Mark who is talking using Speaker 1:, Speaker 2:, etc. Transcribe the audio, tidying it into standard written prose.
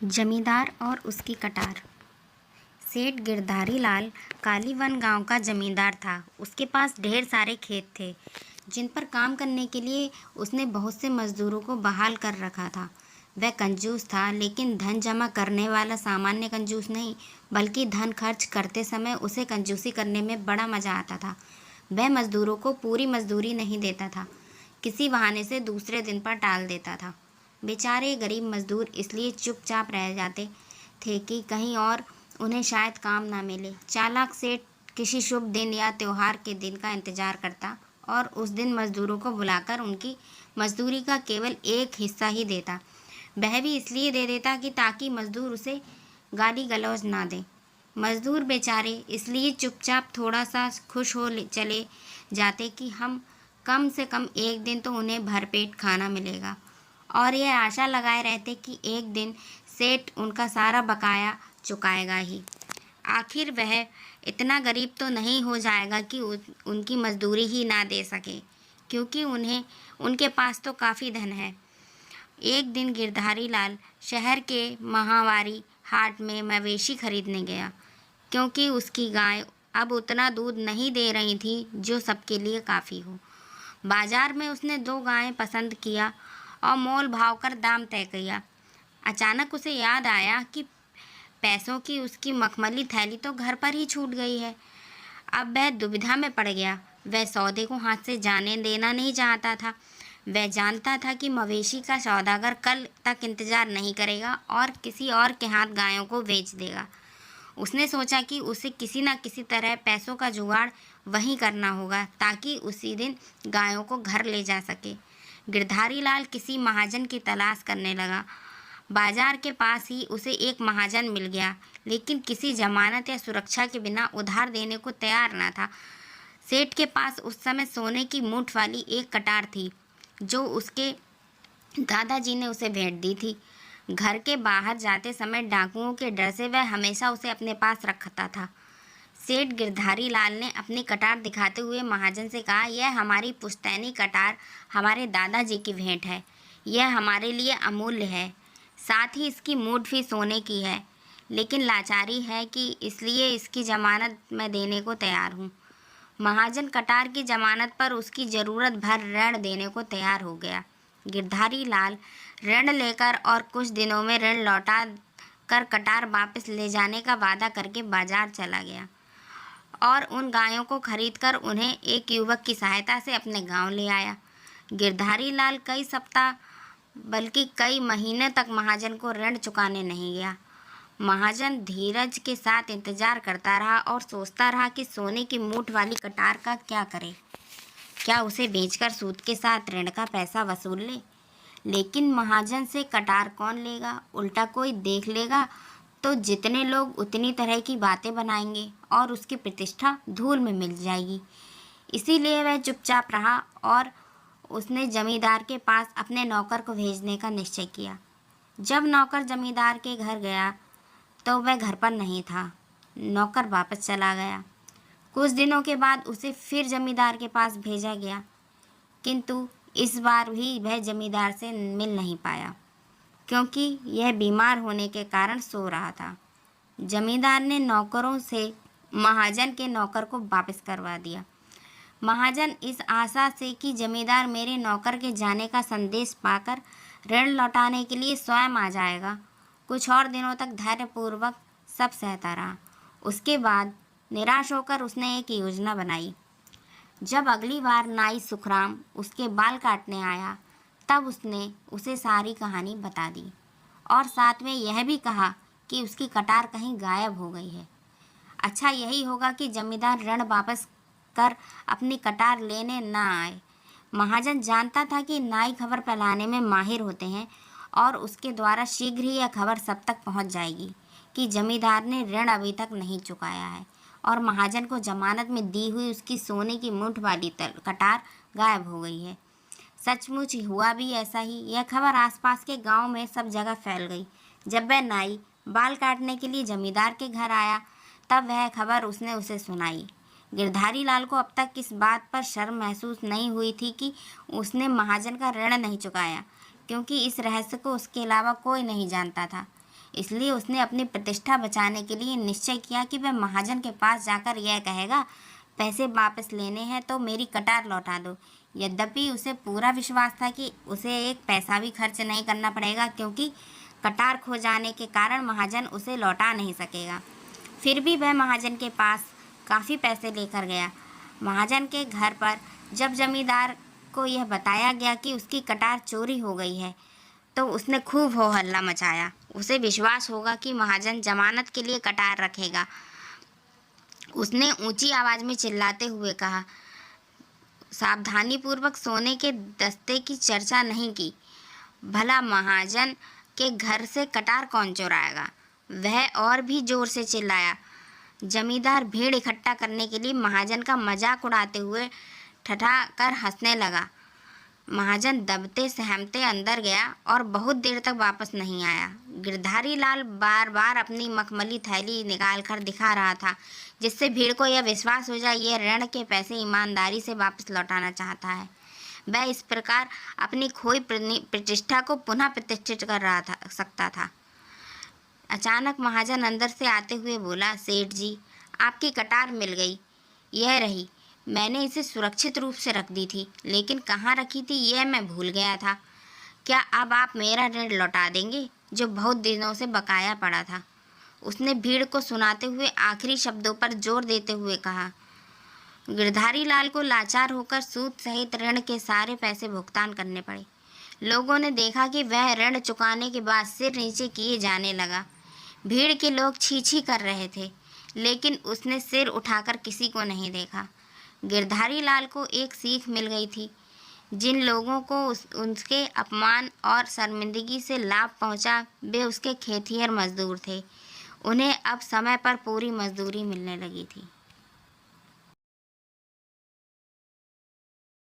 Speaker 1: जमींदार और उसकी कटार। सेठ गिरधारी लाल कालीवन गांव का जमींदार था। उसके पास ढेर सारे खेत थे जिन पर काम करने के लिए उसने बहुत से मजदूरों को बहाल कर रखा था। वह कंजूस था, लेकिन धन जमा करने वाला सामान्य कंजूस नहीं, बल्कि धन खर्च करते समय उसे कंजूसी करने में बड़ा मज़ा आता था। वह मजदूरों को पूरी मजदूरी नहीं देता था, किसी बहाने से दूसरे दिन पर टाल देता था। बेचारे गरीब मजदूर इसलिए चुपचाप रह जाते थे कि कहीं और उन्हें शायद काम ना मिले। चालाक सेठ किसी शुभ दिन या त्योहार के दिन का इंतजार करता और उस दिन मजदूरों को बुलाकर उनकी मजदूरी का केवल एक हिस्सा ही देता। वह भी इसलिए दे देता कि ताकि मजदूर उसे गाली गलौज ना दे। मजदूर बेचारे इसलिए चुपचाप थोड़ा सा खुश हो चले जाते कि हम कम से कम एक दिन तो उन्हें भरपेट खाना मिलेगा, और यह आशा लगाए रहते कि एक दिन सेठ उनका सारा बकाया चुकाएगा ही। आखिर वह इतना गरीब तो नहीं हो जाएगा कि उनकी मजदूरी ही ना दे सके, क्योंकि उनके पास तो काफ़ी धन है। एक दिन गिरधारी लाल शहर के माहवारी हाट में मवेशी खरीदने गया, क्योंकि उसकी गाय अब उतना दूध नहीं दे रही थी जो सबके लिए काफ़ी हो। बाजार में उसने 2 गायें पसंद किया और मोल भाव कर दाम तय किया। अचानक उसे याद आया कि पैसों की उसकी मखमली थैली तो घर पर ही छूट गई है। अब वह दुविधा में पड़ गया। वह सौदे को हाथ से जाने देना नहीं चाहता था। वह जानता था कि मवेशी का सौदागर कल तक इंतजार नहीं करेगा और किसी और के हाथ गायों को बेच देगा। उसने सोचा कि उसे किसी न किसी तरह पैसों का जुगाड़ वहीं करना होगा ताकि उसी दिन गायों को घर ले जा सके। गिरधारी लाल किसी महाजन की तलाश करने लगा। बाजार के पास ही उसे एक महाजन मिल गया, लेकिन किसी जमानत या सुरक्षा के बिना उधार देने को तैयार न था। सेठ के पास उस समय सोने की मूठ वाली एक कटार थी जो उसके दादाजी ने उसे भेंट दी थी। घर के बाहर जाते समय डाकुओं के डर से वह हमेशा उसे अपने पास रखता था। सेठ गिरधारी लाल ने अपनी कटार दिखाते हुए महाजन से कहा, यह हमारी पुश्तैनी कटार हमारे दादाजी की भेंट है। यह हमारे लिए अमूल्य है। साथ ही इसकी मूठ भी सोने की है, लेकिन लाचारी है कि इसलिए इसकी जमानत मैं देने को तैयार हूँ। महाजन कटार की जमानत पर उसकी ज़रूरत भर ऋण देने को तैयार हो गया। गिरधारी लाल ऋण लेकर और कुछ दिनों में ऋण लौटा कर कटार वापस ले जाने का वादा करके बाजार चला गया और उन गायों को खरीदकर उन्हें एक युवक की सहायता से अपने गांव ले आया। गिरधारी लाल कई सप्ताह बल्कि कई महीने तक महाजन को ऋण चुकाने नहीं गया। महाजन धीरज के साथ इंतजार करता रहा और सोचता रहा कि सोने की मूठ वाली कटार का क्या करे। क्या उसे बेचकर सूद के साथ ऋण का पैसा वसूल ले? लेकिन महाजन से कटार कौन लेगा? उल्टा कोई देख लेगा तो जितने लोग उतनी तरह की बातें बनाएंगे और उसकी प्रतिष्ठा धूल में मिल जाएगी। इसीलिए वह चुपचाप रहा और उसने जमींदार के पास अपने नौकर को भेजने का निश्चय किया। जब नौकर जमींदार के घर गया तो वह घर पर नहीं था। नौकर वापस चला गया। कुछ दिनों के बाद उसे फिर जमींदार के पास भेजा गया, किंतु इस बार भी वह जमींदार से मिल नहीं पाया, क्योंकि यह बीमार होने के कारण सो रहा था। जमींदार ने नौकरों से महाजन के नौकर को वापस करवा दिया। महाजन इस आशा से कि जमींदार मेरे नौकर के जाने का संदेश पाकर ऋण लौटाने के लिए स्वयं आ जाएगा, कुछ और दिनों तक धैर्यपूर्वक सब सहता रहा। उसके बाद निराश होकर उसने एक योजना बनाई। जब अगली बार नाई सुखराम उसके बाल काटने आया, तब उसने उसे सारी कहानी बता दी और साथ में यह भी कहा कि उसकी कटार कहीं गायब हो गई है। अच्छा यही होगा कि जमींदार ऋण वापस कर अपनी कटार लेने न आए। महाजन जानता था कि नाई खबर फैलाने में माहिर होते हैं और उसके द्वारा शीघ्र ही यह खबर सब तक पहुंच जाएगी कि जमींदार ने ऋण अभी तक नहीं चुकाया है और महाजन को जमानत में दी हुई उसकी सोने की मूठ वाली कटार गायब हो गई है। सचमुच हुआ भी ऐसा ही। यह खबर आसपास के गांव में सब जगह फैल गई। जब वह नाई बाल काटने के लिए जमींदार के घर आया, तब वह खबर उसने उसे सुनाई। गिरधारी लाल को अब तक इस बात पर शर्म महसूस नहीं हुई थी कि उसने महाजन का ऋण नहीं चुकाया, क्योंकि इस रहस्य को उसके अलावा कोई नहीं जानता था। इसलिए उसने अपनी प्रतिष्ठा बचाने के लिए निश्चय किया कि वह महाजन के पास जाकर यह कहेगा, पैसे वापस लेने हैं तो मेरी कटार लौटा दो। यद्यपि उसे पूरा विश्वास था कि उसे एक पैसा भी खर्च नहीं करना पड़ेगा, क्योंकि कटार खो जाने के कारण महाजन उसे लौटा नहीं सकेगा। फिर भी वह महाजन के पास काफ़ी पैसे लेकर गया। महाजन के घर पर जब जमींदार को यह बताया गया कि उसकी कटार चोरी हो गई है, तो उसने खूब हो हल्ला मचाया। उसे विश्वास होगा कि महाजन जमानत के लिए कटार रखेगा। उसने ऊंची आवाज़ में चिल्लाते हुए कहा, सावधानीपूर्वक सोने के दस्ते की चर्चा नहीं की। भला महाजन के घर से कटार कौन चुराएगा? वह और भी जोर से चिल्लाया। जमींदार भीड़ इकट्ठा करने के लिए महाजन का मजाक उड़ाते हुए ठठाकर हंसने लगा। महाजन दबते सहमते अंदर गया और बहुत देर तक वापस नहीं आया। गिरधारी लाल बार बार अपनी मखमली थैली निकाल कर दिखा रहा था, जिससे भीड़ को यह विश्वास हो जाए यह ऋण के पैसे ईमानदारी से वापस लौटाना चाहता है। वह इस प्रकार अपनी खोई प्रतिष्ठा को पुनः प्रतिष्ठित कर रहा था सकता था। अचानक महाजन अंदर से आते हुए बोला, सेठ जी, आपकी कटार मिल गई। यह रही। मैंने इसे सुरक्षित रूप से रख दी थी, लेकिन कहाँ रखी थी यह मैं भूल गया था। क्या अब आप मेरा ऋण लौटा देंगे, जो बहुत दिनों से बकाया पड़ा था? उसने भीड़ को सुनाते हुए आखिरी शब्दों पर जोर देते हुए कहा। गिरधारी लाल को लाचार होकर सूद सहित ऋण के सारे पैसे भुगतान करने पड़े। लोगों ने देखा कि वह ऋण चुकाने के बाद सिर नीचे किए जाने लगा। भीड़ के लोग छी छी कर रहे थे, लेकिन उसने सिर उठाकर किसी को नहीं देखा। गिरधारी लाल को एक सीख मिल गई थी। जिन लोगों को उसके अपमान और शर्मिंदगी से लाभ पहुंचा, वे उसके खेतिहर मजदूर थे। उन्हें अब समय पर पूरी मजदूरी मिलने लगी थी।